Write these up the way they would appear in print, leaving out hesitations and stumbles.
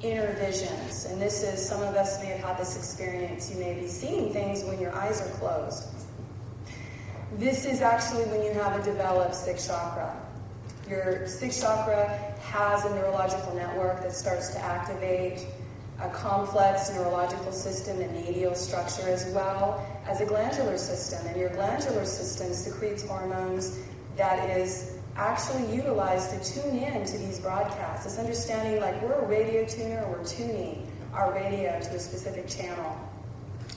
inner visions. And this is, some of us may have had this experience. You may be seeing things when your eyes are closed. This is actually when you have a developed sixth chakra. Your sixth chakra has a neurological network that starts to activate a complex neurological system and medial structure, as well as a glandular system. And your glandular system secretes hormones that is actually utilized to tune in to these broadcasts. It's understanding like we're a radio tuner, we're tuning our radio to a specific channel.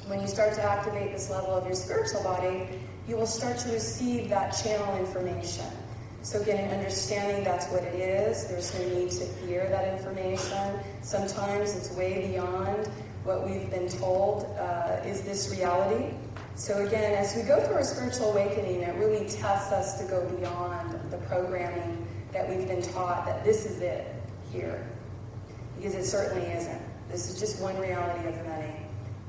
When you start to activate this level of your spiritual body, you will start to receive that channel information. So again, understanding that's what it is. There's no need to fear that information. Sometimes it's way beyond what we've been told is this reality. So again, as we go through our spiritual awakening, it really tests us to go beyond the programming that we've been taught that this is it here. Because it certainly isn't. This is just one reality of many.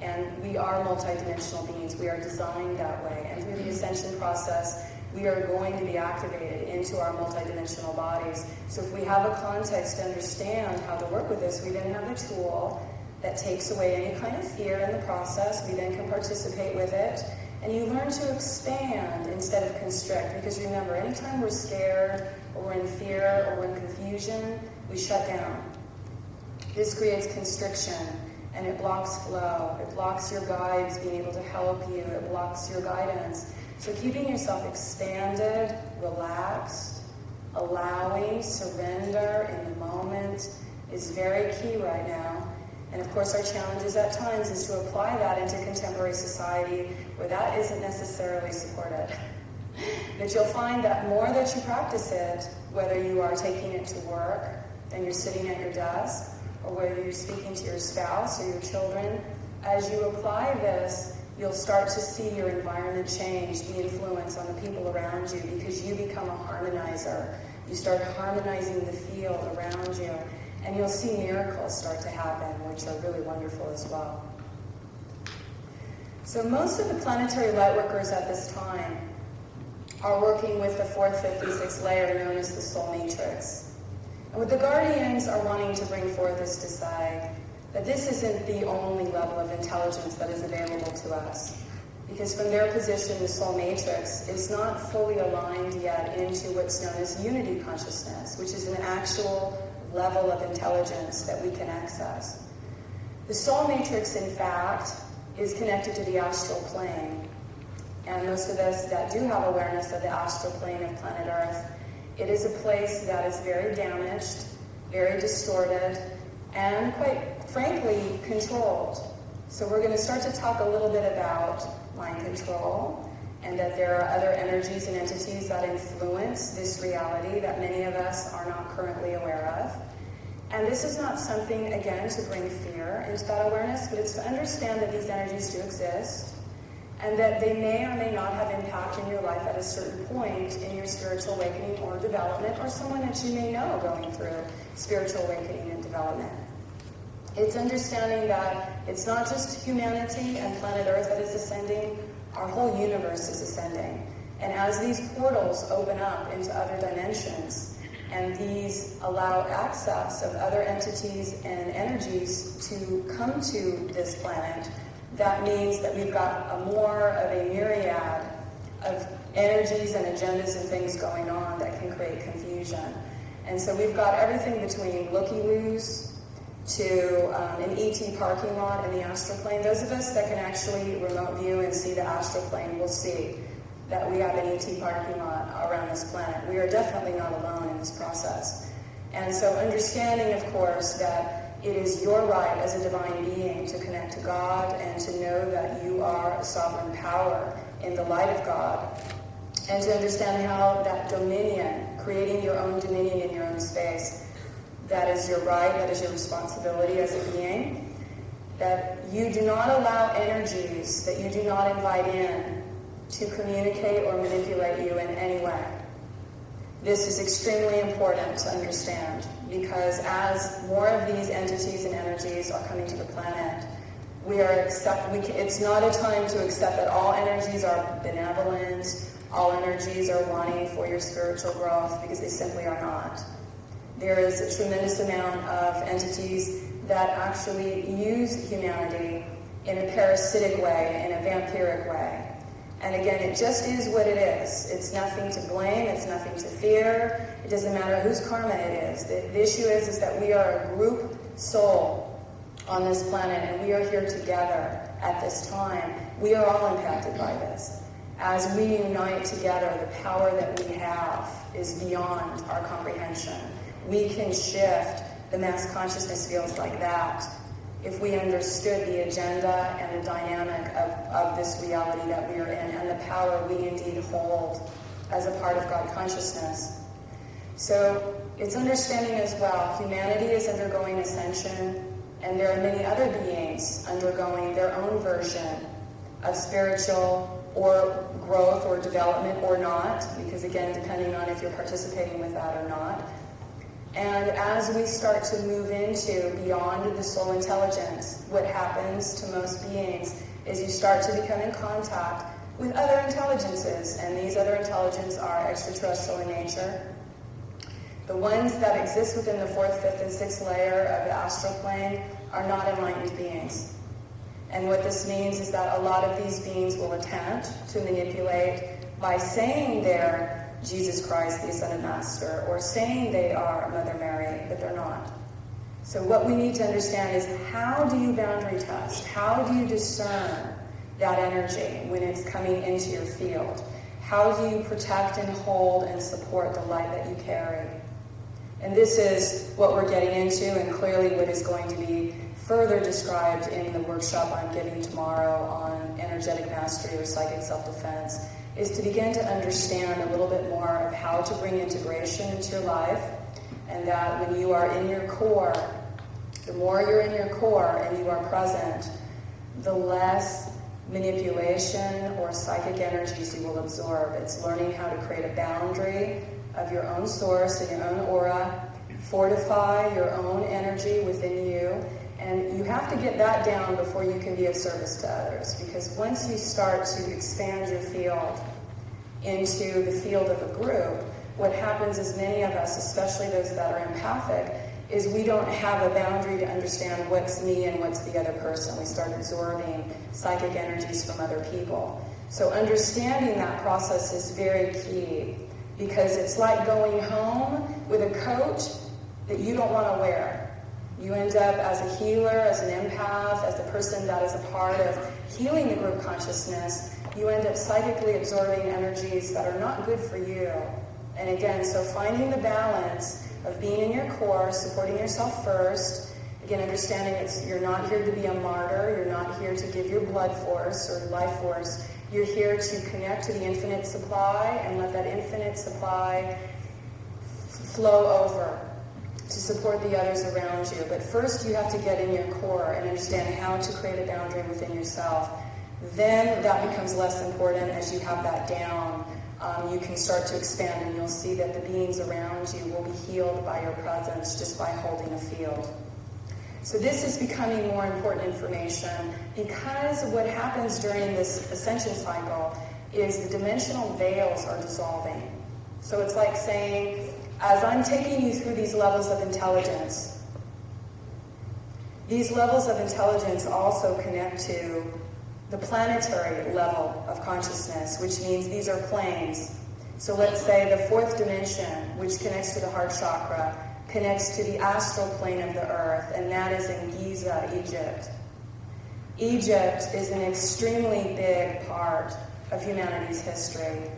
And we are multidimensional beings. We are designed that way. And through the Ascension process, we are going to be activated into our multidimensional bodies. So if we have a context to understand how to work with this, we then have the tool that takes away any kind of fear in the process. We then can participate with it. And you learn to expand instead of constrict. Because remember, anytime we're scared, or we're in fear, or we're in confusion, we shut down. This creates constriction. And it blocks flow. It blocks your guides being able to help you. It blocks your guidance. So keeping yourself expanded, relaxed, allowing, surrender in the moment is very key right now. And of course our challenges at times is to apply that into contemporary society where that isn't necessarily supported. But you'll find that more that you practice it, whether you are taking it to work and you're sitting at your desk, or whether you're speaking to your spouse or your children, as you apply this, you'll start to see your environment change, the influence on the people around you, because you become a harmonizer. You start harmonizing the field around you, and you'll see miracles start to happen, which are really wonderful as well. So most of the planetary lightworkers at this time are working with the fourth, fifth, and sixth layer known as the soul matrix. And what the guardians are wanting to bring forth is to say that this isn't the only level of intelligence that is available to us. Because from their position, the soul matrix is not fully aligned yet into what's known as unity consciousness, which is an actual level of intelligence that we can access. The soul matrix, in fact, is connected to the astral plane. And most of us that do have awareness of the astral plane of planet Earth, it is a place that is very damaged, very distorted, and quite frankly, controlled. So we're going to start to talk a little bit about mind control, and that there are other energies and entities that influence this reality that many of us are not currently aware of. And this is not something, again, to bring fear into that awareness, but it's to understand that these energies do exist, and that they may or may not have impact in your life at a certain point in your spiritual awakening or development, or someone that you may know going through spiritual awakening and development. It's understanding that it's not just humanity and planet Earth that is ascending, our whole universe is ascending. And as these portals open up into other dimensions, and these allow access of other entities and energies to come to this planet, that means that we've got more of a myriad of energies and agendas and things going on that can create confusion. And so we've got everything between looky-loos to an ET parking lot in the astral plane. Those of us that can actually remote view and see the astral plane will see that we have an ET parking lot around this planet. We are definitely not alone in this process. And so understanding, of course, that it is your right as a divine being to connect to God and to know that you are a sovereign power in the light of God, and to understand how that dominion, creating your own dominion in your own space, that is your right, that is your responsibility as a being, that you do not allow energies that you do not invite in to communicate or manipulate you in any way. This is extremely important to understand, because as more of these entities and energies are coming to the planet, it's not a time to accept that all energies are benevolent, all energies are wanting for your spiritual growth, because they simply are not. There is a tremendous amount of entities that actually use humanity in a parasitic way, in a vampiric way. And again, it just is what it is. It's nothing to blame. It's nothing to fear. It doesn't matter whose karma it is. The issue is that we are a group soul on this planet, and we are here together at this time. We are all impacted by this. As we unite together, the power that we have is beyond our comprehension. We can shift the mass consciousness fields like that if we understood the agenda and the dynamic of this reality that we are in, and the power we indeed hold as a part of God consciousness. So it's understanding as well, humanity is undergoing ascension, and there are many other beings undergoing their own version of spiritual or growth or development or not, because again, depending on if you're participating with that or not. And as we start to move into beyond the soul intelligence, what happens to most beings is you start to become in contact with other intelligences, and these other intelligences are extraterrestrial in nature. The ones that exist within the 4th, 5th, and 6th layer of the astral plane are not enlightened beings. And what this means is that a lot of these beings will attempt to manipulate by saying they're Jesus Christ, the Ascended Master, or saying they are Mother Mary, but they're not. So what we need to understand is, how do you boundary test? How do you discern that energy when it's coming into your field? How do you protect and hold and support the light that you carry? And this is what we're getting into, and clearly what is going to be further described in the workshop I'm giving tomorrow on energetic mastery or psychic self-defense, is to begin to understand a little bit more of how to bring integration into your life, and that when you are in your core, the more you're in your core and you are present, the less manipulation or psychic energies you will absorb. It's learning how to create a boundary of your own source and your own aura, fortify your own energy within you, and you have to get that down before you can be of service to others, because once you start to expand your field into the field of a group, what happens is many of us, especially those that are empathic, is we don't have a boundary to understand what's me and what's the other person. We start absorbing psychic energies from other people. So understanding that process is very key, because it's like going home with a coat that you don't want to wear. You end up as a healer, as an empath, as the person that is a part of healing the group consciousness. You end up psychically absorbing energies that are not good for you. And again, so finding the balance of being in your core, supporting yourself first. Again, understanding you're not here to be a martyr. You're not here to give your blood force or life force. You're here to connect to the infinite supply and let that infinite supply flow over to support the others around you. But first you have to get in your core and understand how to create a boundary within yourself. Then that becomes less important. As you have that down, you can start to expand, and you'll see that the beings around you will be healed by your presence just by holding a field. So this is becoming more important information, because what happens during this ascension cycle is the dimensional veils are dissolving. So it's like saying, as I'm taking you through these levels of intelligence, these levels of intelligence also connect to the planetary level of consciousness, which means these are planes. So let's say the 4th dimension, which connects to the heart chakra, connects to the astral plane of the earth, and that is in Giza, Egypt. Egypt is an extremely big part of humanity's history,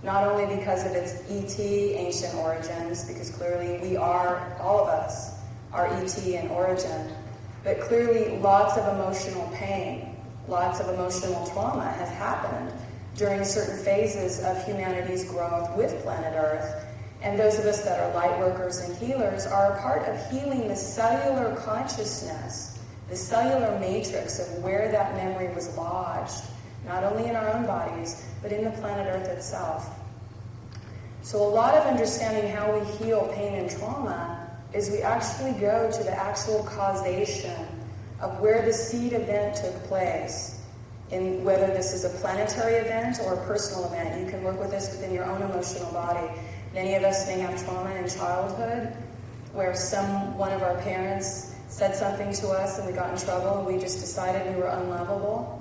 not only because of its ET ancient origins, because clearly we are, all of us, are ET in origin, but clearly lots of emotional pain, lots of emotional trauma has happened during certain phases of humanity's growth with planet Earth. And those of us that are light workers and healers are a part of healing the cellular consciousness, the cellular matrix of where that memory was lodged, not only in our own bodies, but in the planet Earth itself. So a lot of understanding how we heal pain and trauma is we actually go to the actual causation of where the seed event took place, in whether this is a planetary event or a personal event. You can work with this within your own emotional body. Many of us may have trauma in childhood where one of our parents said something to us and we got in trouble and we just decided we were unlovable.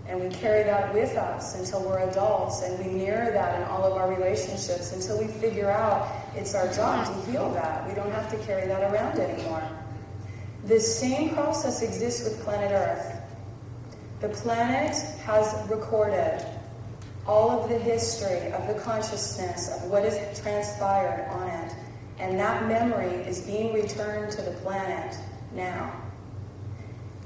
And we carry that with us until we're adults, and we mirror that in all of our relationships until we figure out it's our job to heal that. We don't have to carry that around anymore. This same process exists with planet Earth. The planet has recorded all of the history of the consciousness of what has transpired on it, and that memory is being returned to the planet now.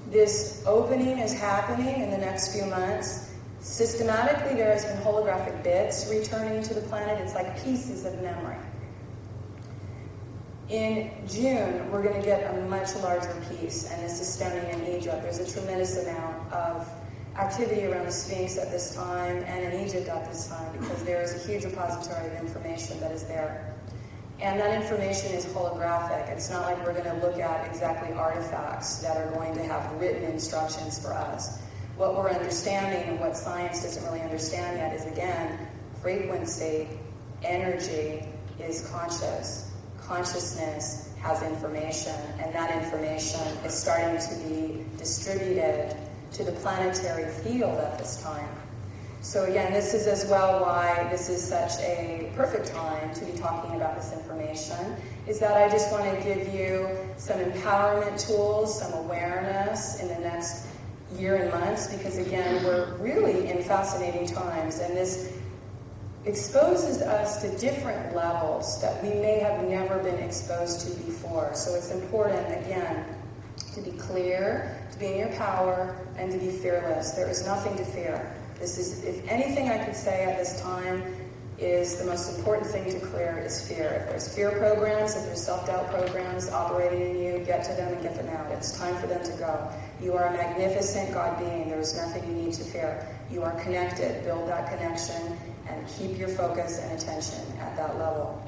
This opening is happening in the next few months. Systematically, there has been holographic bits returning to the planet. It's like pieces of memory. In June, we're going to get a much larger piece, and this is stemming in Egypt. There's a tremendous amount of activity around the Sphinx at this time and in Egypt at this time because there is a huge repository of information that is there. And that information is holographic. It's not like we're going to look at exactly artifacts that are going to have written instructions for us. What we're understanding and what science doesn't really understand yet is, again, frequency, energy is conscious. Consciousness has information, and that information is starting to be distributed to the planetary field at this time. So again, this is as well why this is such a perfect time to be talking about this information, is that I just want to give you some empowerment tools, some awareness in the next year and months, because again, we're really in fascinating times, and this exposes us to different levels that we may have never been exposed to before. So it's important, again, to be clear, to be in your power, and to be fearless. There is nothing to fear. This is, if anything I could say at this time is the most important thing to clear is fear. If there's fear programs, if there's self-doubt programs operating in you, get to them and get them out. It's time for them to go. You are a magnificent God being. There's nothing you need to fear. You are connected. Build that connection and keep your focus and attention at that level.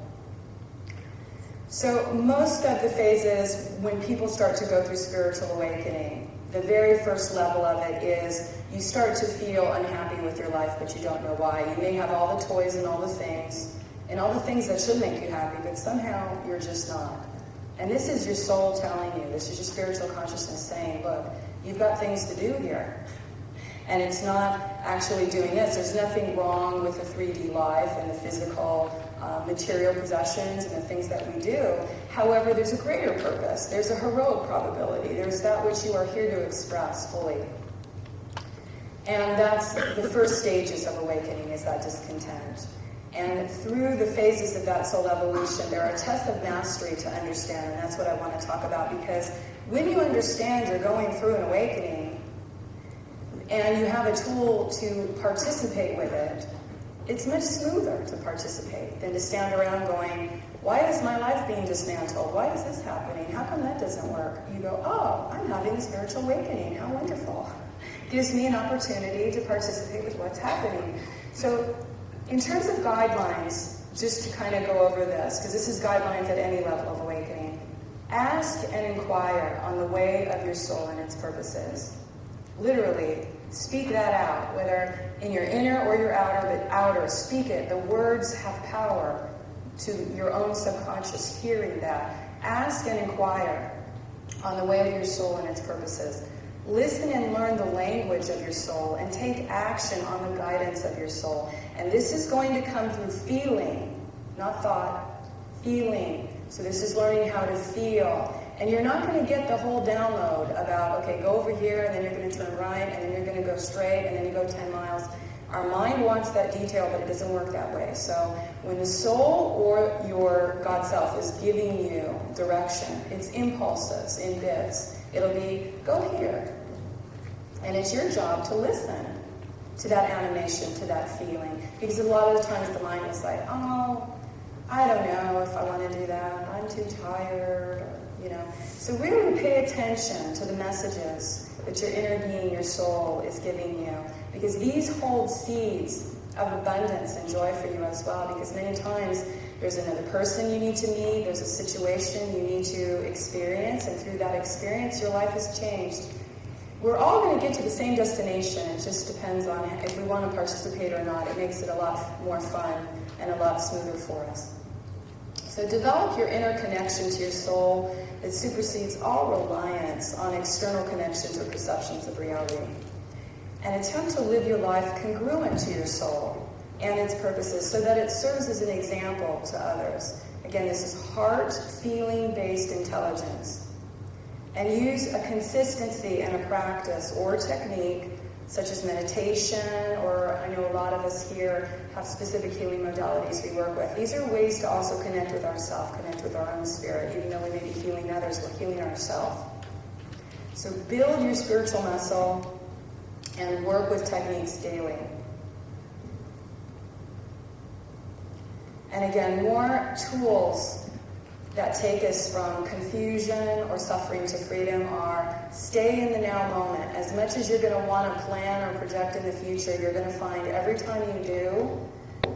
So most of the phases, when people start to go through spiritual awakening, the very first level of it is you start to feel unhappy with your life, but you don't know why. You may have all the toys and all the things that should make you happy, but somehow you're just not. And this is your soul telling you, this is your spiritual consciousness saying, look, you've got things to do here. And it's not actually doing this. There's nothing wrong with the 3D life and the physical material possessions and the things that we do. However, there's a greater purpose. There's a heroic probability. There's that which you are here to express fully. And that's the first stages of awakening, is that discontent. And through the phases of that soul evolution, there are tests of mastery to understand, and that's what I want to talk about, because when you understand you're going through an awakening, and you have a tool to participate with it, it's much smoother to participate than to stand around going, why is my life being dismantled? Why is this happening? How come that doesn't work? You go, oh, I'm having a spiritual awakening. How wonderful. Gives me an opportunity to participate with what's happening. So in terms of guidelines, just to kind of go over this, because this is guidelines at any level of awakening, ask and inquire on the way of your soul and its purposes. Literally, speak that out, whether in your inner or your outer, but outer, speak it. The words have power to your own subconscious hearing that. Ask and inquire on the way of your soul and its purposes. Listen and learn the language of your soul and take action on the guidance of your soul. And this is going to come through feeling, not thought, feeling. So this is learning how to feel. And you're not going to get the whole download about, okay, go over here, and then you're going to turn right, and then you're going to go straight, and then you go 10 miles. Our mind wants that detail, but it doesn't work that way. So when the soul or your God self is giving you direction, it's impulses in bits. It'll be, go here. And it's your job to listen to that animation, to that feeling. Because a lot of the times the mind is like, oh, I don't know if I want to do that. I'm too tired. So really pay attention to the messages that your inner being, your soul, is giving you. Because these hold seeds of abundance and joy for you as well. Because many times there's another person you need to meet, there's a situation you need to experience, and through that experience your life has changed. We're all going to get to the same destination. It just depends on if we want to participate or not. It makes it a lot more fun and a lot smoother for us. So develop your inner connection to your soul that supersedes all reliance on external connections or perceptions of reality. And attempt to live your life congruent to your soul and its purposes so that it serves as an example to others. Again, this is heart, feeling-based intelligence. And use a consistency and a practice or technique such as meditation, or I know a lot of us here have specific healing modalities we work with. These are ways to also connect with ourselves, connect with our own spirit. Even though we may be healing others, we're healing ourselves. So build your spiritual muscle and work with techniques daily. And again, more tools that take us from confusion or suffering to freedom are stay in the now moment. As much as you're going to want to plan or project in the future, you're going to find every time you do,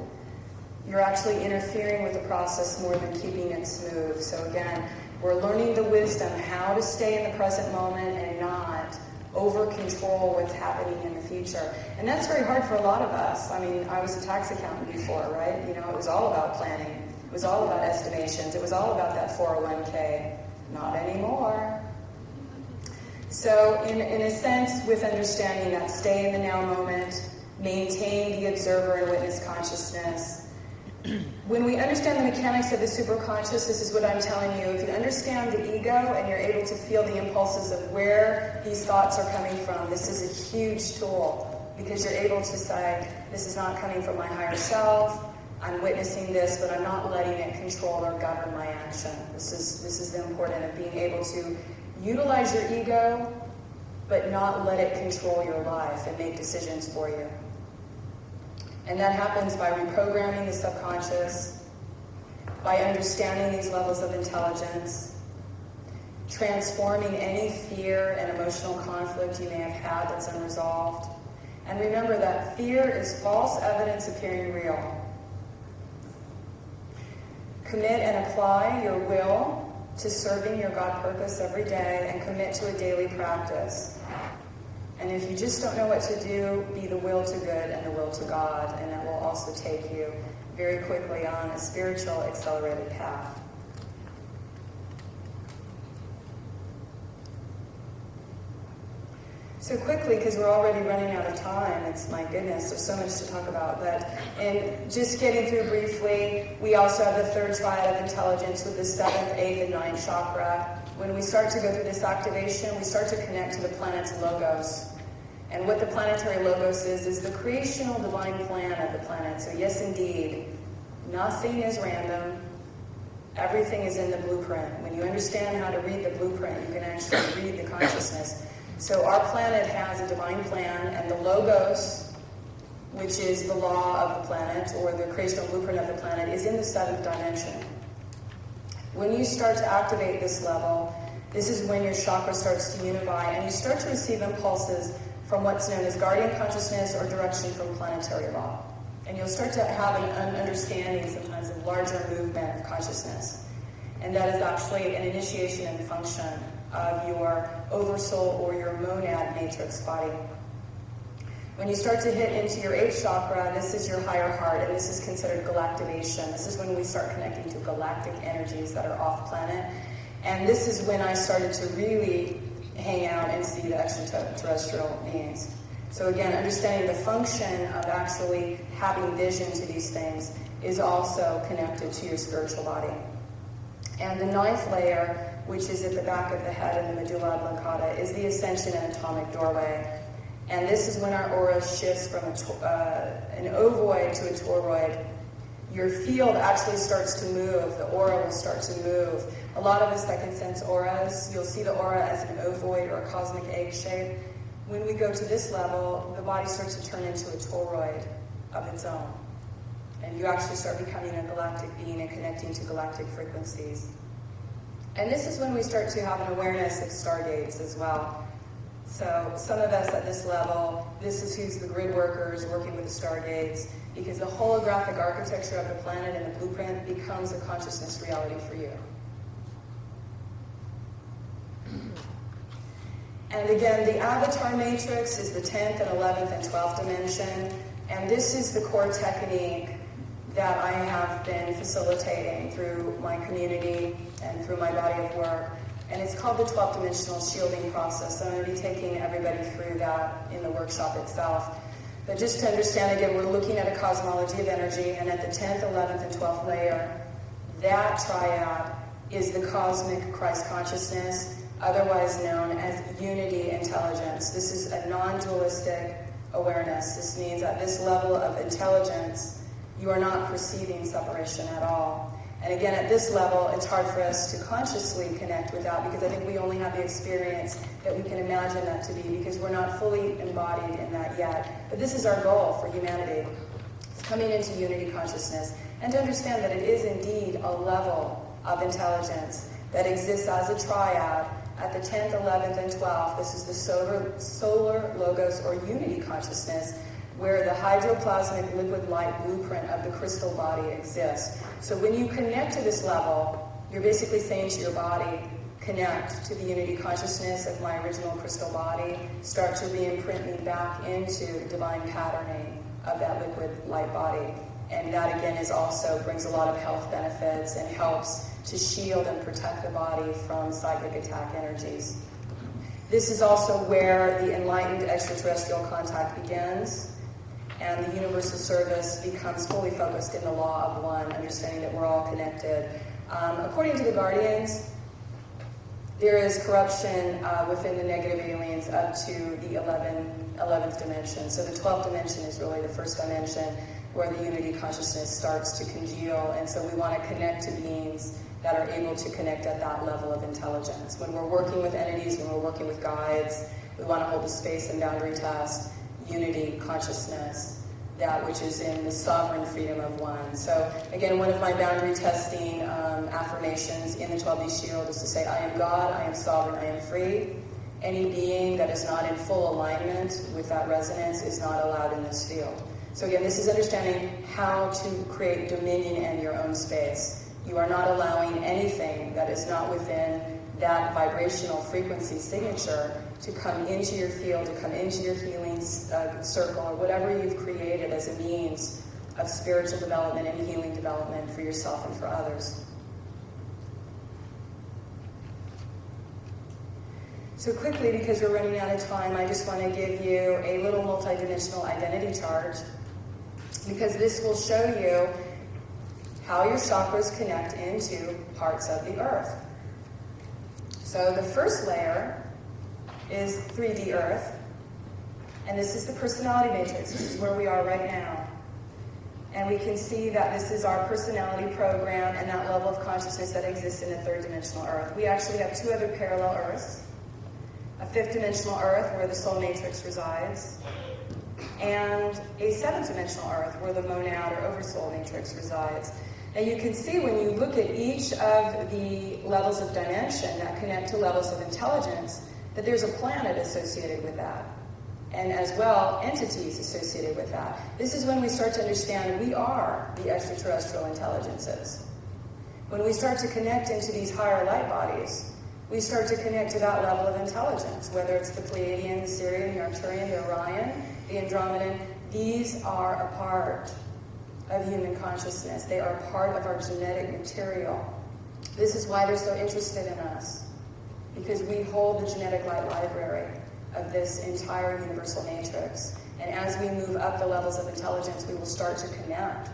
you're actually interfering with the process more than keeping it smooth. So again, we're learning the wisdom how to stay in the present moment and not over-control what's happening in the future. And that's very hard for a lot of us. I mean, I was a tax accountant before, right? You know, it was all about planning. It was all about estimations. It was all about that 401k. Not anymore. So in a sense, with understanding that stay in the now moment, maintain the observer and witness consciousness. When we understand the mechanics of the superconscious, this is what I'm telling you. If you understand the ego and you're able to feel the impulses of where these thoughts are coming from, this is a huge tool because you're able to say, this is not coming from my higher self. I'm witnessing this, but I'm not letting it control or govern my action. This is the important of being able to utilize your ego, but not let it control your life and make decisions for you. And that happens by reprogramming the subconscious, by understanding these levels of intelligence, transforming any fear and emotional conflict you may have had that's unresolved. And remember that fear is false evidence appearing real. Commit and apply your will to serving your God purpose every day and commit to a daily practice. And if you just don't know what to do, be the will to good and the will to God, and that will also take you very quickly on a spiritual accelerated path. So quickly, because we're already running out of time, it's my goodness, there's so much to talk about, but in just getting through briefly, we also have the third triad of intelligence with the 7th, 8th, and 9th chakra. When we start to go through this activation, we start to connect to the planet's logos. And what the planetary logos is the creational divine plan of the planet. So yes, indeed, nothing is random. Everything is in the blueprint. When you understand how to read the blueprint, you can actually read the consciousness. So our planet has a divine plan, and the logos, which is the law of the planet, or the creational blueprint of the planet, is in the 7th dimension. When you start to activate this level, this is when your chakra starts to unify, and you start to receive impulses from what's known as guardian consciousness or direction from planetary law. And you'll start to have an understanding sometimes of larger movement of consciousness. And that is actually an initiation and function of your oversoul or your monad matrix body. When you start to hit into your 8th chakra, this is your higher heart, and this is considered galactivation. This is when we start connecting to galactic energies that are off planet. And this is when I started to really hang out and see the extraterrestrial beings. So again, understanding the function of actually having vision to these things is also connected to your spiritual body. And the 9th layer, which is at the back of the head in the medulla oblongata, is the Ascension and atomic doorway. And this is when our aura shifts from an ovoid to a toroid. Your field actually starts to move. The aura will start to move. A lot of us that can sense auras, you'll see the aura as an ovoid or a cosmic egg shape. When we go to this level, the body starts to turn into a toroid of its own. And you actually start becoming a galactic being and connecting to galactic frequencies. And this is when we start to have an awareness of stargates as well. So some of us at this level, this is who's the grid workers working with the stargates, because the holographic architecture of the planet and the blueprint becomes a consciousness reality for you. And again, the avatar matrix is the 10th and 11th and 12th dimension, and this is the core technique that I have been facilitating through my community and through my body of work. And it's called the 12-dimensional shielding process. So I'm going to be taking everybody through that in the workshop itself. But just to understand, again, we're looking at a cosmology of energy, and at the 10th, 11th, and 12th layer, that triad is the cosmic Christ consciousness, otherwise known as unity intelligence. This is a non-dualistic awareness. This means at this level of intelligence, you are not perceiving separation at all. And again, at this level, it's hard for us to consciously connect with that, because I think we only have the experience that we can imagine that to be, because we're not fully embodied in that yet. But this is our goal for humanity. It's coming into unity consciousness, and to understand that it is indeed a level of intelligence that exists as a triad at the 10th, 11th, and 12th. This is the solar logos, or unity consciousness, where the hydroplasmic liquid light blueprint of the crystal body exists. So when you connect to this level, you're basically saying to your body, connect to the unity consciousness of my original crystal body, start to re-imprint me back into divine patterning of that liquid light body. And that again brings a lot of health benefits and helps to shield and protect the body from psychic attack energies. This is also where the enlightened extraterrestrial contact begins, and the universal service becomes fully focused in the law of one, understanding that we're all connected. According to the Guardians, there is corruption within the negative aliens up to the 11th dimension. So the 12th dimension is really the first dimension where the unity consciousness starts to congeal, and so we want to connect to beings that are able to connect at that level of intelligence. When we're working with entities, when we're working with guides, we want to hold the space and boundary test unity consciousness, that which is in the sovereign freedom of one. So again, one of my boundary testing affirmations in the 12D Shield is to say, I am God, I am sovereign, I am free. Any being that is not in full alignment with that resonance is not allowed in this field. So again, this is understanding how to create dominion in your own space. You are not allowing anything that is not within that vibrational frequency signature to come into your field, to come into your healing circle, or whatever you've created as a means of spiritual development and healing development for yourself and for others. So quickly, because we're running out of time, I just want to give you a little multidimensional identity chart, because this will show you how your chakras connect into parts of the earth. So the first layer is 3D Earth, and this is the personality matrix. This is where we are right now. And we can see that this is our personality program and that level of consciousness that exists in the third dimensional Earth. We actually have two other parallel Earths, a fifth dimensional Earth where the soul matrix resides, and a seventh dimensional Earth where the monad or oversoul matrix resides. And you can see when you look at each of the levels of dimension that connect to levels of intelligence, that there's a planet associated with that, and as well entities associated with that. This is when we start to understand we are the extraterrestrial intelligences. When we start to connect into these higher light bodies, we start to connect to that level of intelligence, whether it's the Pleiadian, the Sirian, the Arcturian, the Orion, the Andromedan. These are a part of human consciousness. They are a part of our genetic material. This is why they're so interested in us, because we hold the genetic light library of this entire universal matrix. And as we move up the levels of intelligence, we will start to connect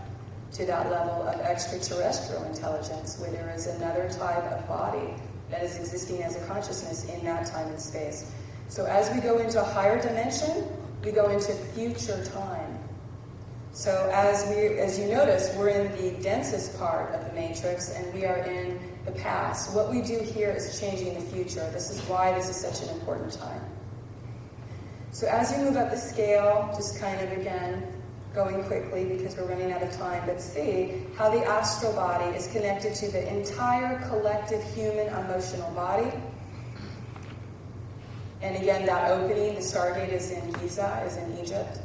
to that level of extraterrestrial intelligence, where there is another type of body that is existing as a consciousness in that time and space. So as we go into a higher dimension, we go into future time. So as you notice, we're in the densest part of the matrix, and we are in the past. What we do here is changing the future. This is why this is such an important time. So as you move up the scale, just kind of again, going quickly because we're running out of time, but see how the astral body is connected to the entire collective human emotional body. And again, that opening, the Stargate is in Giza, is in Egypt.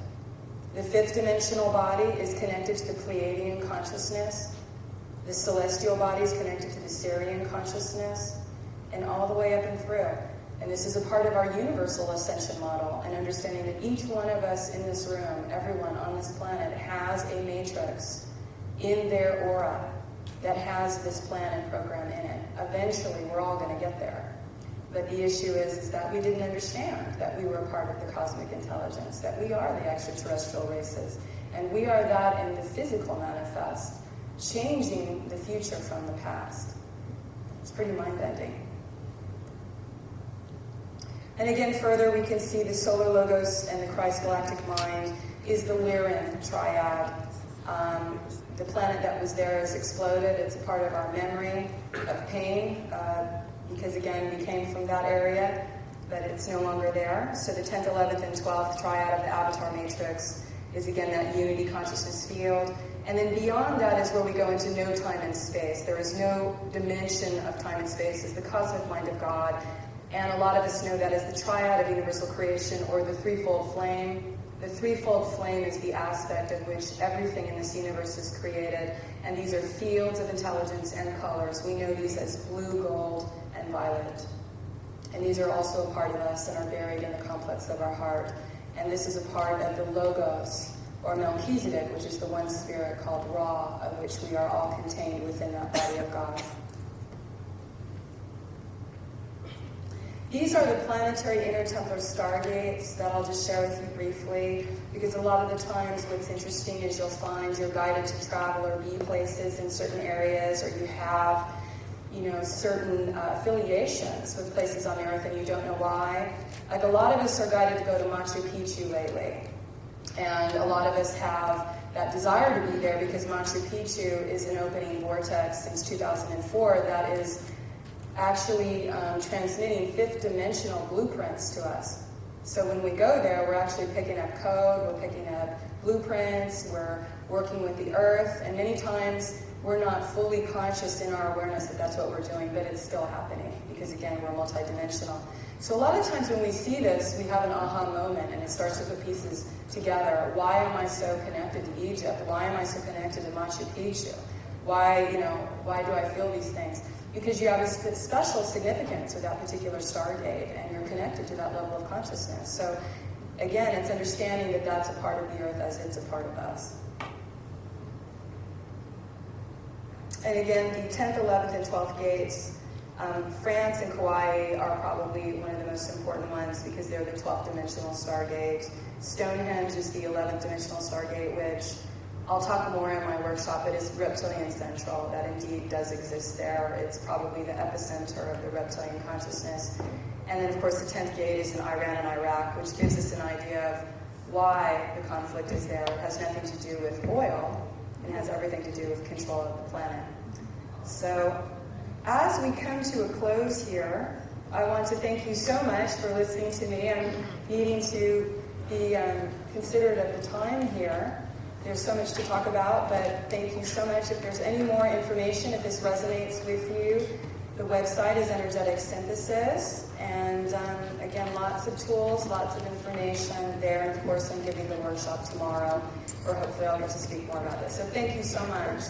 The fifth dimensional body is connected to the Pleiadian consciousness. The celestial body is connected to the Sirian consciousness, and all the way up and through. And this is a part of our universal ascension model, and understanding that each one of us in this room, everyone on this planet, has a matrix in their aura that has this plan and program in it. Eventually, we're all going to get there. But the issue is that we didn't understand that we were a part of the cosmic intelligence, that we are the extraterrestrial races, and we are that in the physical manifest, changing the future from the past. It's pretty mind-bending. And again, further, we can see the solar logos and the Christ galactic mind is the Lyran triad. The planet that was there has exploded. It's a part of our memory of pain, because again, we came from that area, but it's no longer there. So the 10th, 11th, and 12th triad of the avatar matrix is again that unity consciousness field. And then beyond that is where we go into no time and space. There is no dimension of time and space. It's the cosmic mind of God. And a lot of us know that as the triad of universal creation, or the threefold flame. The threefold flame is the aspect of which everything in this universe is created. And these are fields of intelligence and colors. We know these as blue, gold, and violet. And these are also a part of us and are buried in the complex of our heart. And this is a part of the Logos, or Melchizedek, which is the one spirit called Ra, of which we are all contained within that body of God. These are the planetary intertemplar stargates that I'll just share with you briefly, because a lot of the times what's interesting is you'll find you're guided to travel or be places in certain areas, or you have, certain affiliations with places on Earth and you don't know why. Like a lot of us are guided to go to Machu Picchu lately. And a lot of us have that desire to be there because Machu Picchu is an opening vortex since 2004 that is actually transmitting fifth dimensional blueprints to us. So when we go there, we're actually picking up code, we're picking up blueprints, we're working with the earth, and many times we're not fully conscious in our awareness that that's what we're doing, but it's still happening because again, we're multidimensional. So a lot of times when we see this, we have an aha moment and it starts to put pieces together. Why am I so connected to Egypt? Why am I so connected to Machu Picchu? Why do I feel these things? Because you have a special significance with that particular stargate and you're connected to that level of consciousness. So again, it's understanding that that's a part of the earth as it's a part of us. And again, the 10th, 11th, and 12th gates, France and Kauai are probably one of the most important ones because they're the 12th dimensional stargate. Stonehenge is the 11th dimensional stargate, which I'll talk more in my workshop. It is reptilian central. That indeed does exist there. It's probably the epicenter of the reptilian consciousness. And then, of course, the 10th gate is in Iran and Iraq, which gives us an idea of why the conflict is there. It has nothing to do with oil. It has everything to do with control of the planet. So, as we come to a close here, I want to thank you so much for listening to me. I'm needing to be considerate of the time here. There's so much to talk about, but thank you so much. If there's any more information, if this resonates with you, the website is Energetic Synthesis. And again, lots of tools, lots of information there. And of course, I'm giving the workshop tomorrow, or hopefully I'll get to speak more about this. So thank you so much.